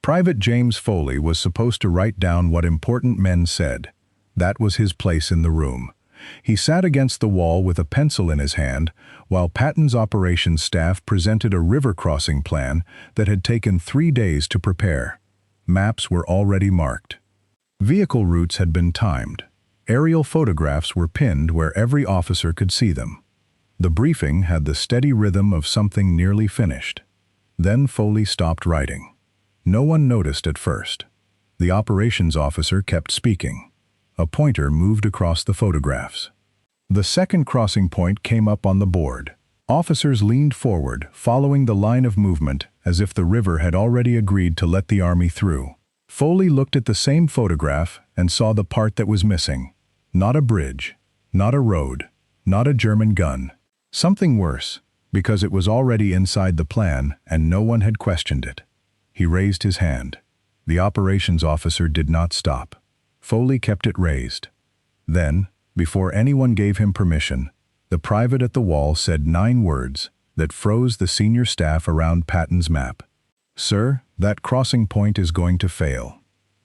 Private James Foley was supposed to write down what important men said. That was his place in the room. He sat against the wall with a pencil in his hand, while Patton's operations staff presented a river crossing plan that had taken 3 days to prepare. Maps were already marked. Vehicle routes had been timed. Aerial photographs were pinned where every officer could see them. The briefing had the steady rhythm of something nearly finished. Then Foley stopped writing. No one noticed at first. The operations officer kept speaking. A pointer moved across the photographs. The second crossing point came up on the board. Officers leaned forward, following the line of movement as if the river had already agreed to let the army through. Foley looked at the same photograph and saw the part that was missing. Not a bridge, not a road, not a German gun. Something worse, because it was already inside the plan and no one had questioned it. He raised his hand. The operations officer did not stop. Foley kept it raised. Then, before anyone gave him permission, the private at the wall said 9 words that froze the senior staff around Patton's map. "Sir, that crossing point is going to fail."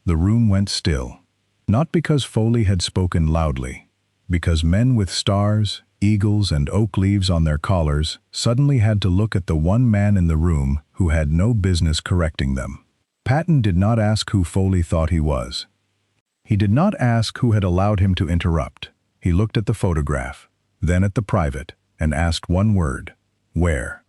The room went still. Not because Foley had spoken loudly, because men with stars, eagles, and oak leaves on their collars suddenly had to look at the one man in the room who had no business correcting them. Patton did not ask who Foley thought he was. He did not ask who had allowed him to interrupt. He looked at the photograph, then at the private, and asked one word: "Where?"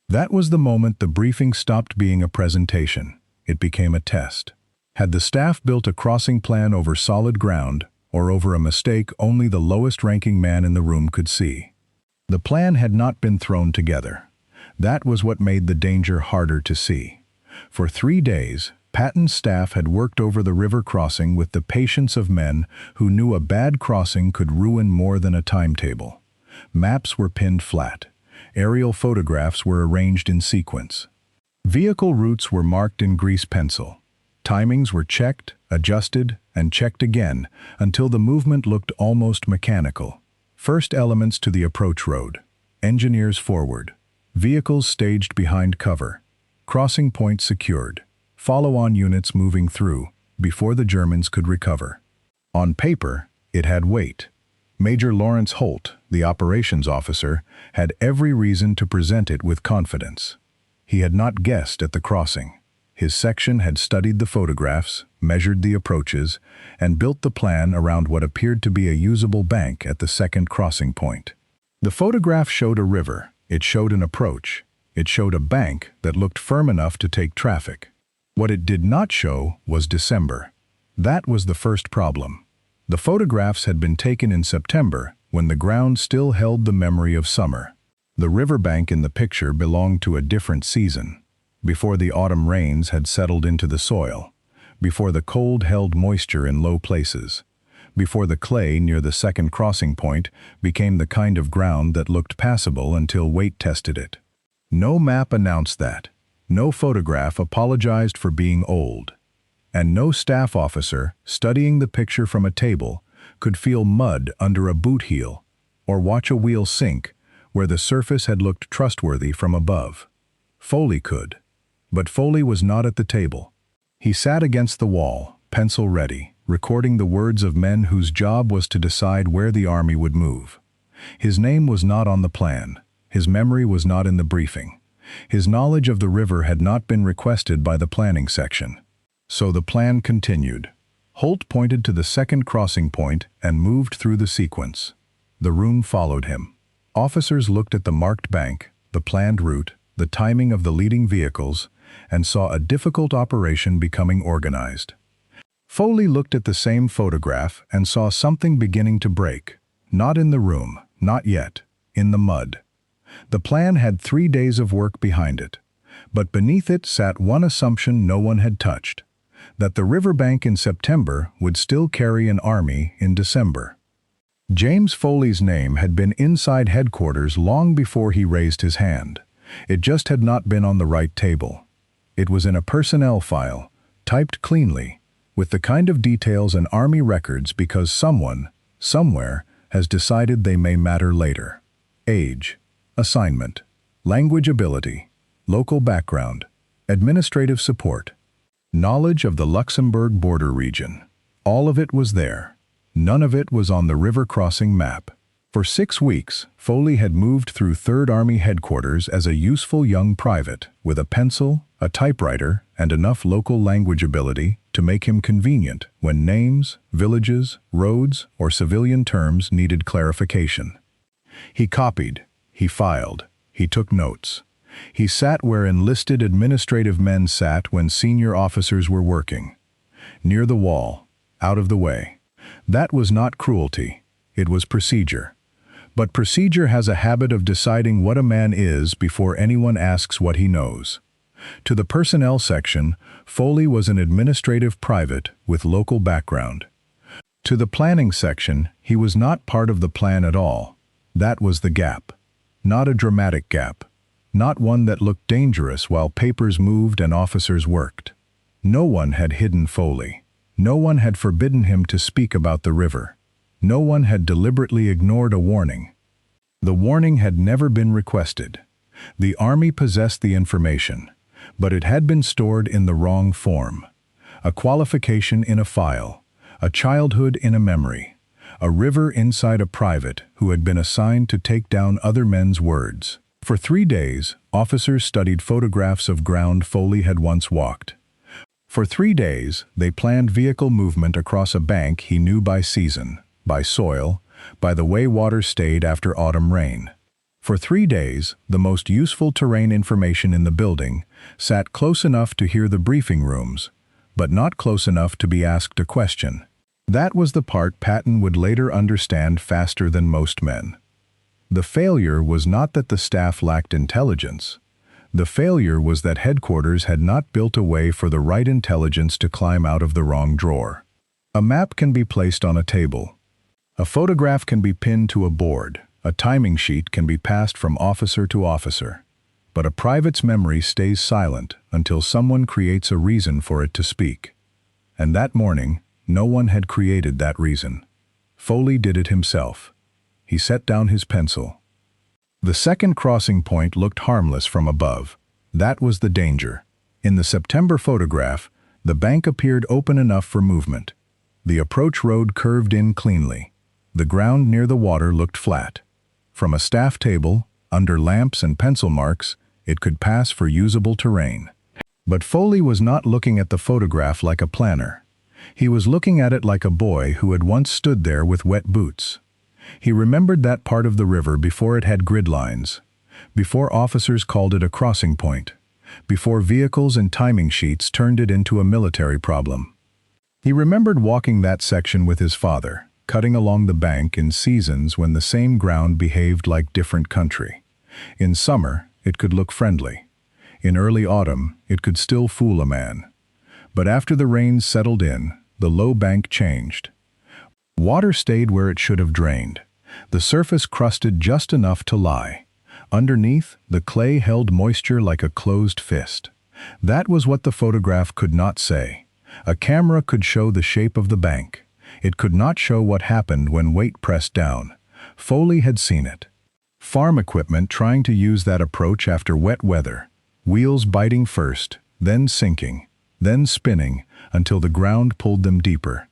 That was the moment the briefing stopped being a presentation. It became a test. Had the staff built a crossing plan over solid ground, or over a mistake only the lowest-ranking man in the room could see? The plan had not been thrown together. That was what made the danger harder to see. For 3 days, Patton's staff had worked over the river crossing with the patience of men who knew a bad crossing could ruin more than a timetable. Maps were pinned flat. Aerial photographs were arranged in sequence. Vehicle routes were marked in grease pencil. Timings were checked, adjusted, and checked again until the movement looked almost mechanical. First elements to the approach road. Engineers forward. Vehicles staged behind cover. Crossing points secured. Follow-on units moving through before the Germans could recover. On paper, it had weight. Major Lawrence Holt, the operations officer, had every reason to present it with confidence. He had not guessed at the crossing. His section had studied the photographs, measured the approaches, and built the plan around what appeared to be a usable bank at the second crossing point. The photograph showed a river. It showed an approach. It showed a bank that looked firm enough to take traffic. What it did not show was December. That was the first problem. The photographs had been taken in September, when the ground still held the memory of summer. The riverbank in the picture belonged to a different season, before the autumn rains had settled into the soil, before the cold held moisture in low places, before the clay near the second crossing point became the kind of ground that looked passable until weight tested it. No map announced that. No photograph apologized for being old. And no staff officer, studying the picture from a table, could feel mud under a boot heel or watch a wheel sink where the surface had looked trustworthy from above. Foley could. But Foley was not at the table. He sat against the wall, pencil ready, recording the words of men whose job was to decide where the army would move. His name was not on the plan. His memory was not in the briefing. His knowledge of the river had not been requested by the planning section. So the plan continued. Holt pointed to the second crossing point and moved through the sequence. The room followed him. Officers looked at the marked bank, the planned route, the timing of the leading vehicles, and saw a difficult operation becoming organized. Foley looked at the same photograph and saw something beginning to break. Not in the room, not yet, in the mud. The plan had 3 days of work behind it, but beneath it sat one assumption no one had touched, that the riverbank in September would still carry an army in December. James Foley's name had been inside headquarters long before he raised his hand. It just had not been on the right table. It was in a personnel file, typed cleanly, with the kind of details in Army records because someone, somewhere, has decided they may matter later. Age, assignment, language ability, local background, administrative support. knowledge of the Luxembourg border region. All of it was there. None of it was on the river crossing map. For 6 weeks, Foley had moved through 3rd Army headquarters as a useful young private, with a pencil, a typewriter, and enough local language ability to make him convenient when names, villages, roads, or civilian terms needed clarification. He copied, he filed, he took notes. He sat where enlisted administrative men sat when senior officers were working. Near the wall, out of the way. That was not cruelty, it was procedure. But procedure has a habit of deciding what a man is before anyone asks what he knows. To the personnel section, Foley was an administrative private with local background. To the planning section, he was not part of the plan at all. That was the gap. Not a dramatic gap. Not one that looked dangerous while papers moved and officers worked. No one had hidden Foley. No one had forbidden him to speak about the river. No one had deliberately ignored a warning. The warning had never been requested. The Army possessed the information, but it had been stored in the wrong form. A qualification in a file, a childhood in a memory, a river inside a private who had been assigned to take down other men's words. For 3 days, officers studied photographs of ground Foley had once walked. For 3 days, they planned vehicle movement across a bank he knew by season, by soil, by the way water stayed after autumn rain. For 3 days, the most useful terrain information in the building sat close enough to hear the briefing rooms, but not close enough to be asked a question. That was the part Patton would later understand faster than most men. The failure was not that the staff lacked intelligence. The failure was that headquarters had not built a way for the right intelligence to climb out of the wrong drawer. A map can be placed on a table. A photograph can be pinned to a board. A timing sheet can be passed from officer to officer. But a private's memory stays silent until someone creates a reason for it to speak. And that morning, no one had created that reason. Foley did it himself. He set down his pencil. The second crossing point looked harmless from above. That was the danger. In the September photograph, the bank appeared open enough for movement. The approach road curved in cleanly. The ground near the water looked flat. From a staff table, under lamps and pencil marks, it could pass for usable terrain. But Foley was not looking at the photograph like a planner. He was looking at it like a boy who had once stood there with wet boots. He remembered that part of the river before it had grid lines, before officers called it a crossing point, before vehicles and timing sheets turned it into a military problem. He remembered walking that section with his father, cutting along the bank in seasons when the same ground behaved like different country. In summer, it could look friendly. In early autumn, it could still fool a man. But after the rains settled in, the low bank changed. Water stayed where it should have drained. The surface crusted just enough to lie. Underneath, the clay held moisture like a closed fist. That was what the photograph could not say. A camera could show the shape of the bank. It could not show what happened when weight pressed down. Foley had seen it. Farm equipment trying to use that approach after wet weather. Wheels biting first, then sinking, then spinning until the ground pulled them deeper.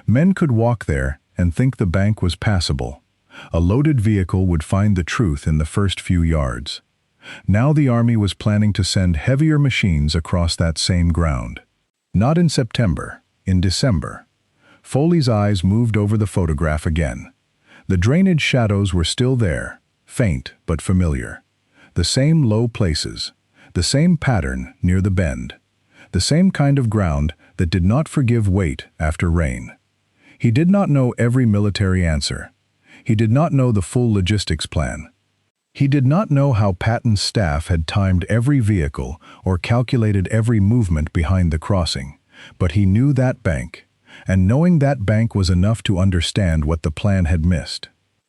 Men could walk there and think the bank was passable. A loaded vehicle would find the truth in the first few yards. Now the Army was planning to send heavier machines across that same ground. Not in September, in December. Foley's eyes moved over the photograph again. The drainage shadows were still there, faint but familiar. The same low places, the same pattern near the bend, the same kind of ground that did not forgive weight after rain. He did not know every military answer. He did not know the full logistics plan. He did not know how Patton's staff had timed every vehicle or calculated every movement behind the crossing, but he knew that bank, and knowing that bank was enough to understand what the plan had missed.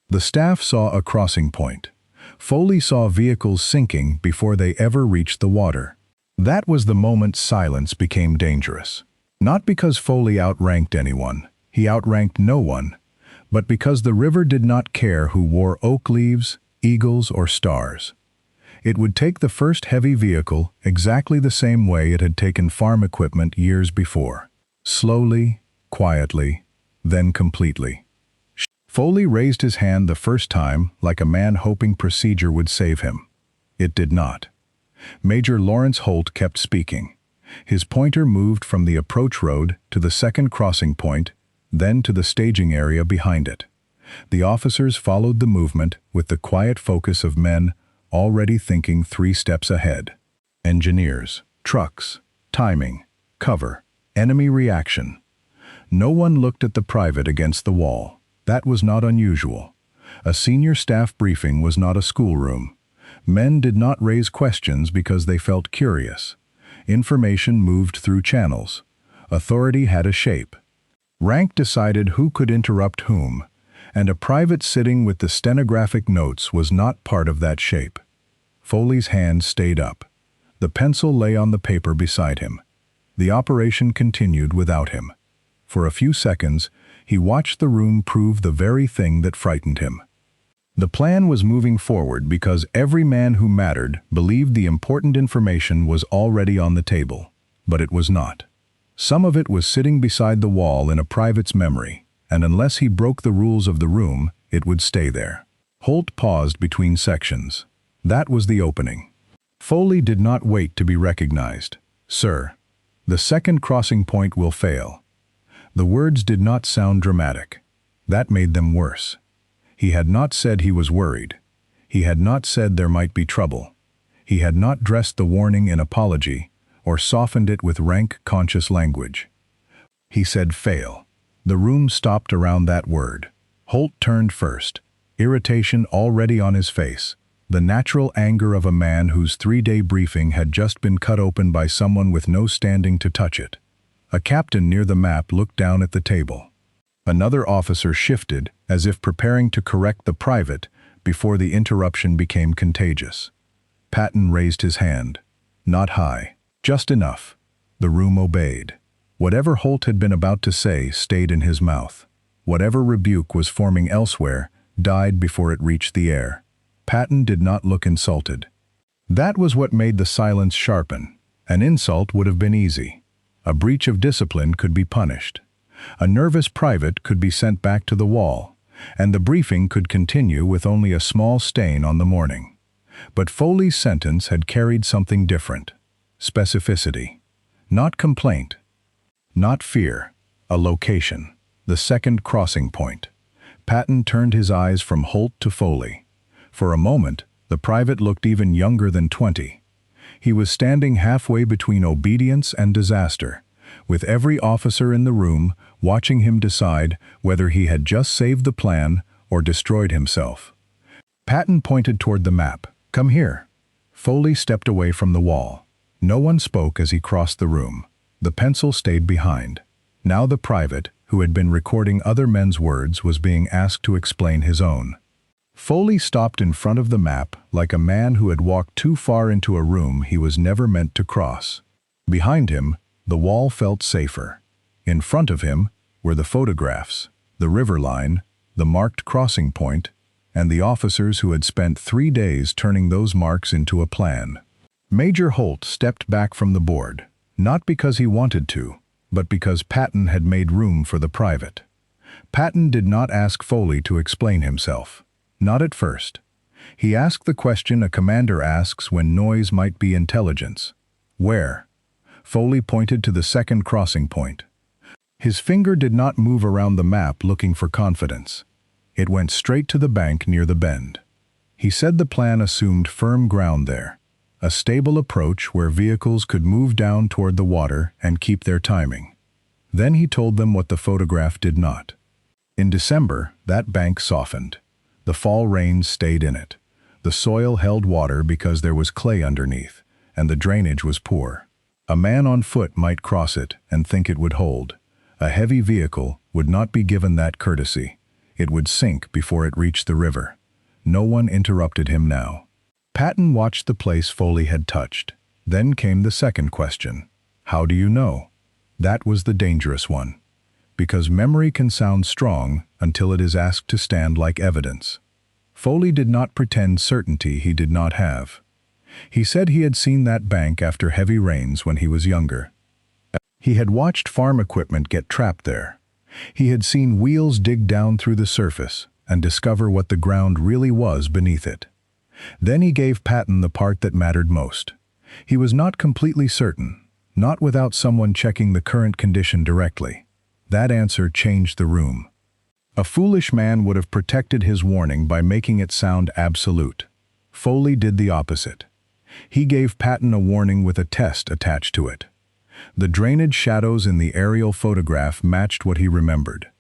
The staff saw a crossing point. Foley saw vehicles sinking before they ever reached the water. That was the moment silence became dangerous. Not because Foley outranked anyone, he outranked no one, but because the river did not care who wore oak leaves, eagles, or stars. It would take the first heavy vehicle exactly the same way it had taken farm equipment years before. Slowly, quietly, then completely. Foley raised his hand the first time like a man hoping procedure would save him. It did not. Major Lawrence Holt kept speaking. His pointer moved from the approach road to the second crossing point, then to the staging area behind it. The officers followed the movement with the quiet focus of men already thinking 3 steps ahead. Engineers, trucks, timing, cover, enemy reaction. No one looked at the private against the wall. That was not unusual. A senior staff briefing was not a schoolroom. Men did not raise questions because they felt curious. Information moved through channels. Authority had a shape. Rank decided who could interrupt whom, and a private sitting with the stenographic notes was not part of that shape. Foley's hand stayed up. The pencil lay on the paper beside him. The operation continued without him. For a few seconds, he watched the room prove the very thing that frightened him. The plan was moving forward because every man who mattered believed the important information was already on the table, but it was not. Some of it was sitting beside the wall in a private's memory, and unless he broke the rules of the room, it would stay there. Holt paused between sections. That was the opening. Foley did not wait to be recognized. "Sir, the second crossing point will fail." The words did not sound dramatic. That made them worse. He had not said he was worried. He had not said there might be trouble. He had not dressed the warning in apology or softened it with rank-conscious language. He said fail. The room stopped around that word. Holt turned first, irritation already on his face, the natural anger of a man whose 3-day briefing had just been cut open by someone with no standing to touch it. A captain near the map looked down at the table. Another officer shifted, as if preparing to correct the private before the interruption became contagious. Patton raised his hand. Not high, just enough. The room obeyed. Whatever Holt had been about to say stayed in his mouth. Whatever rebuke was forming elsewhere died before it reached the air. Patton did not look insulted. That was what made the silence sharpen. An insult would have been easy. A breach of discipline could be punished. A nervous private could be sent back to the wall, and the briefing could continue with only a small stain on the morning. But Foley's sentence had carried something different. Specificity. Not complaint. Not fear. A location. The second crossing point. Patton turned his eyes from Holt to Foley. For a moment, the private looked even younger than 20. He was standing halfway between obedience and disaster, with every officer in the room watching him decide whether he had just saved the plan or destroyed himself. Patton pointed toward the map. "Come here." Foley stepped away from the wall. No one spoke as he crossed the room. The pencil stayed behind. Now the private, who had been recording other men's words, was being asked to explain his own. Foley stopped in front of the map like a man who had walked too far into a room he was never meant to cross. Behind him, the wall felt safer. In front of him were the photographs, the river line, the marked crossing point, and the officers who had spent 3 days turning those marks into a plan. Major Holt stepped back from the board, not because he wanted to, but because Patton had made room for the private. Patton did not ask Foley to explain himself. Not at first. He asked the question a commander asks when noise might be intelligence. Where? Foley pointed to the second crossing point. His finger did not move around the map looking for confidence. It went straight to the bank near the bend. He said the plan assumed firm ground there, a stable approach where vehicles could move down toward the water and keep their timing. Then he told them what the photograph did not. In December, that bank softened. The fall rains stayed in it. The soil held water because there was clay underneath, and the drainage was poor. A man on foot might cross it and think it would hold. A heavy vehicle would not be given that courtesy. It would sink before it reached the river. No one interrupted him now. Patton watched the place Foley had touched. Then came the second question. How do you know? That was the dangerous one. Because memory can sound strong until it is asked to stand like evidence. Foley did not pretend certainty he did not have. He said he had seen that bank after heavy rains when he was younger. He had watched farm equipment get trapped there. He had seen wheels dig down through the surface and discover what the ground really was beneath it. Then he gave Patton the part that mattered most. He was not completely certain, not without someone checking the current condition directly. That answer changed the room. A foolish man would have protected his warning by making it sound absolute. Foley did the opposite. He gave Patton a warning with a test attached to it. The drainage shadows in the aerial photograph matched what he remembered.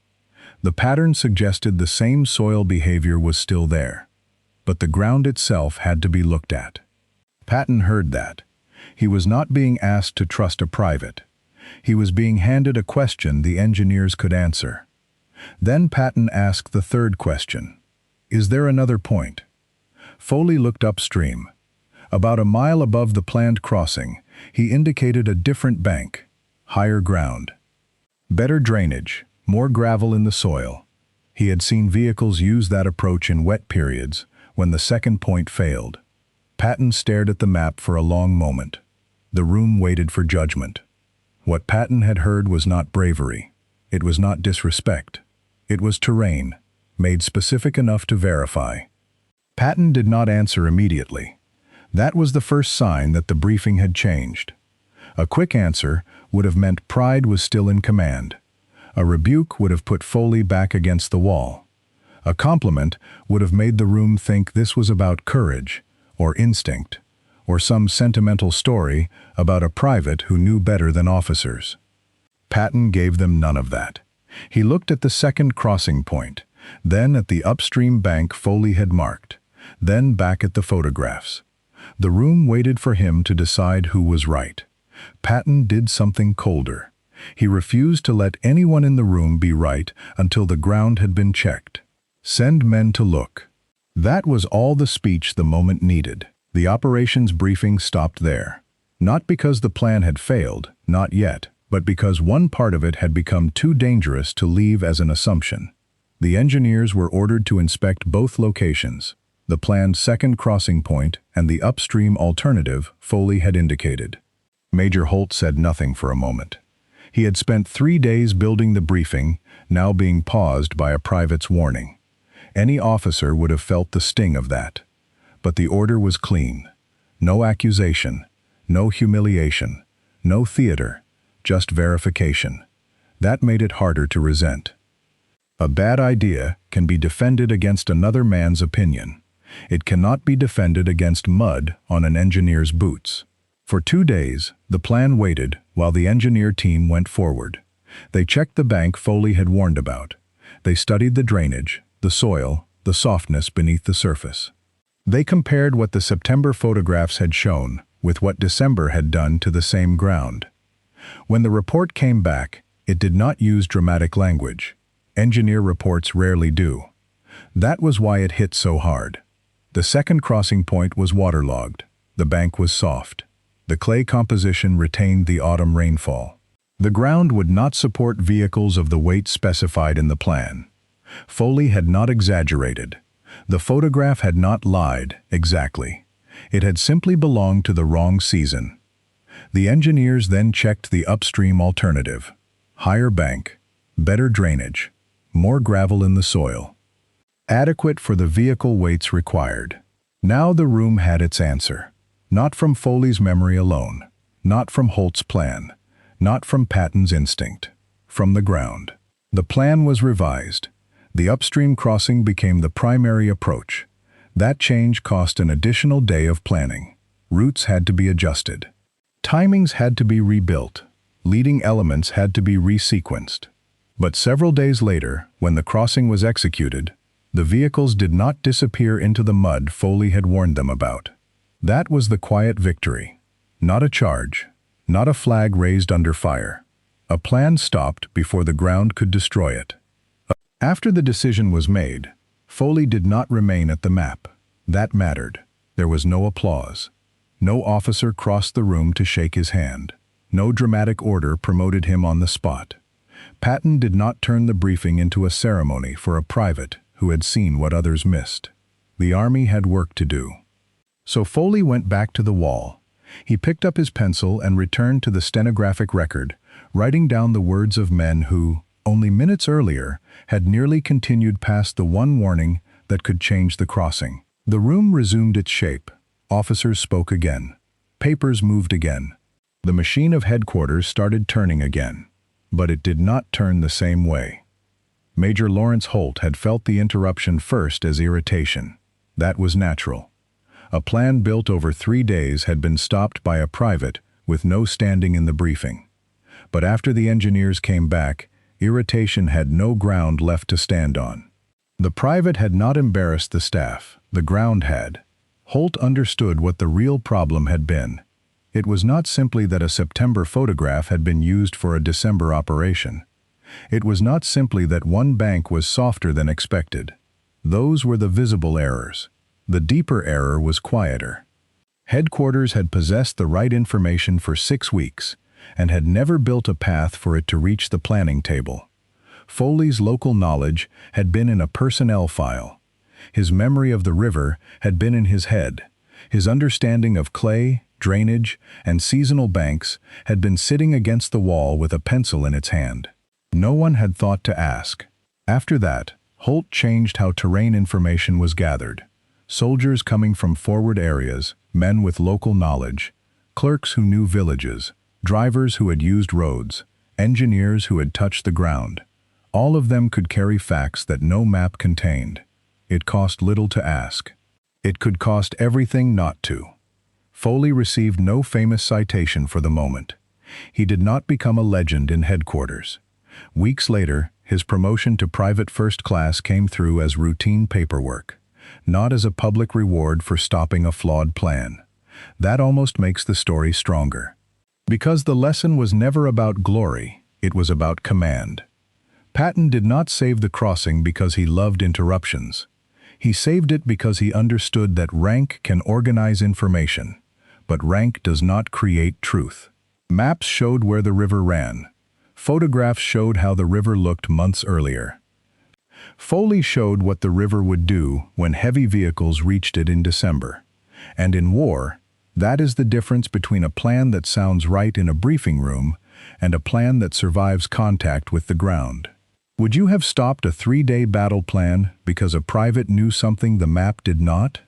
The pattern suggested the same soil behavior was still there, but the ground itself had to be looked at. Patton heard that. He was not being asked to trust a private. He was being handed a question the engineers could answer. Then Patton asked the third question. Is there another point? Foley looked upstream. About a mile above the planned crossing, he indicated a different bank, higher ground. Better drainage, more gravel in the soil. He had seen vehicles use that approach in wet periods when the second point failed. Patton stared at the map for a long moment. The room waited for judgment. What Patton had heard was not bravery. It was not disrespect. It was terrain, made specific enough to verify. Patton did not answer immediately. That was the first sign that the briefing had changed. A quick answer would have meant pride was still in command. A rebuke would have put Foley back against the wall. A compliment would have made the room think this was about courage, or instinct, or some sentimental story about a private who knew better than officers. Patton gave them none of that. He looked at the second crossing point, then at the upstream bank Foley had marked, then back at the photographs. The room waited for him to decide who was right. Patton did something colder. He refused to let anyone in the room be right until the ground had been checked. Send men to look. That was all the speech the moment needed. The operations briefing stopped there. Not because the plan had failed, not yet, but because one part of it had become too dangerous to leave as an assumption. The engineers were ordered to inspect both locations, the planned second crossing point and the upstream alternative Foley had indicated. Major Holt said nothing for a moment. He had spent 3 days building the briefing, now being paused by a private's warning. Any officer would have felt the sting of that. But the order was clean. No accusation, no humiliation, no theater, just verification. That made it harder to resent. A bad idea can be defended against another man's opinion. It cannot be defended against mud on an engineer's boots. For 2 days, the plan waited while the engineer team went forward. They checked the bank Foley had warned about. They studied the drainage, the soil, the softness beneath the surface. They compared what the September photographs had shown with what December had done to the same ground. When the report came back, it did not use dramatic language. Engineer reports rarely do. That was why it hit so hard. The second crossing point was waterlogged. The bank was soft. The clay composition retained the autumn rainfall. The ground would not support vehicles of the weight specified in the plan. Foley had not exaggerated. The photograph had not lied exactly. It had simply belonged to the wrong season. The engineers then checked the upstream alternative. Higher bank, better drainage, more gravel in the soil. Adequate for the vehicle weights required. Now the room had its answer. Not from Foley's memory alone, not from Holt's plan, not from Patton's instinct, from the ground. The plan was revised. The upstream crossing became the primary approach. That change cost an additional day of planning. Routes had to be adjusted. Timings had to be rebuilt. Leading elements had to be resequenced. But several days later, when the crossing was executed, the vehicles did not disappear into the mud Foley had warned them about. That was the quiet victory. Not a charge, not a flag raised under fire. A plan stopped before the ground could destroy it. After the decision was made, Foley did not remain at the map. That mattered. There was no applause. No officer crossed the room to shake his hand. No dramatic order promoted him on the spot. Patton did not turn the briefing into a ceremony for a private who had seen what others missed. The Army had work to do. So Foley went back to the wall. He picked up his pencil and returned to the stenographic record, writing down the words of men who, only minutes earlier, had nearly continued past the one warning that could change the crossing. The room resumed its shape. Officers spoke again. Papers moved again. The machine of headquarters started turning again. But it did not turn the same way. Major Lawrence Holt had felt the interruption first as irritation. That was natural. A plan built over 3 days had been stopped by a private with no standing in the briefing. But after the engineers came back, irritation had no ground left to stand on. The private had not embarrassed the staff, the ground had. Holt understood what the real problem had been. It was not simply that a September photograph had been used for a December operation. It was not simply that one bank was softer than expected. Those were the visible errors. The deeper error was quieter. Headquarters had possessed the right information for 6 weeks and had never built a path for it to reach the planning table. Foley's local knowledge had been in a personnel file. His memory of the river had been in his head. His understanding of clay, drainage, and seasonal banks had been sitting against the wall with a pencil in its hand. No one had thought to ask. After that, Holt changed how terrain information was gathered. Soldiers coming from forward areas, men with local knowledge, clerks who knew villages, drivers who had used roads, engineers who had touched the ground. All of them could carry facts that no map contained. It cost little to ask. It could cost everything not to. Foley received no famous citation for the moment. He did not become a legend in headquarters. Weeks later, his promotion to private first class came through as routine paperwork, not as a public reward for stopping a flawed plan. That almost makes the story stronger. Because the lesson was never about glory, it was about command. Patton did not save the crossing because he loved interruptions. He saved it because he understood that rank can organize information, but rank does not create truth. Maps showed where the river ran. Photographs showed how the river looked months earlier. Foley showed what the river would do when heavy vehicles reached it in December. And in war, that is the difference between a plan that sounds right in a briefing room and a plan that survives contact with the ground. Would you have stopped a 3-day battle plan because a private knew something the map did not?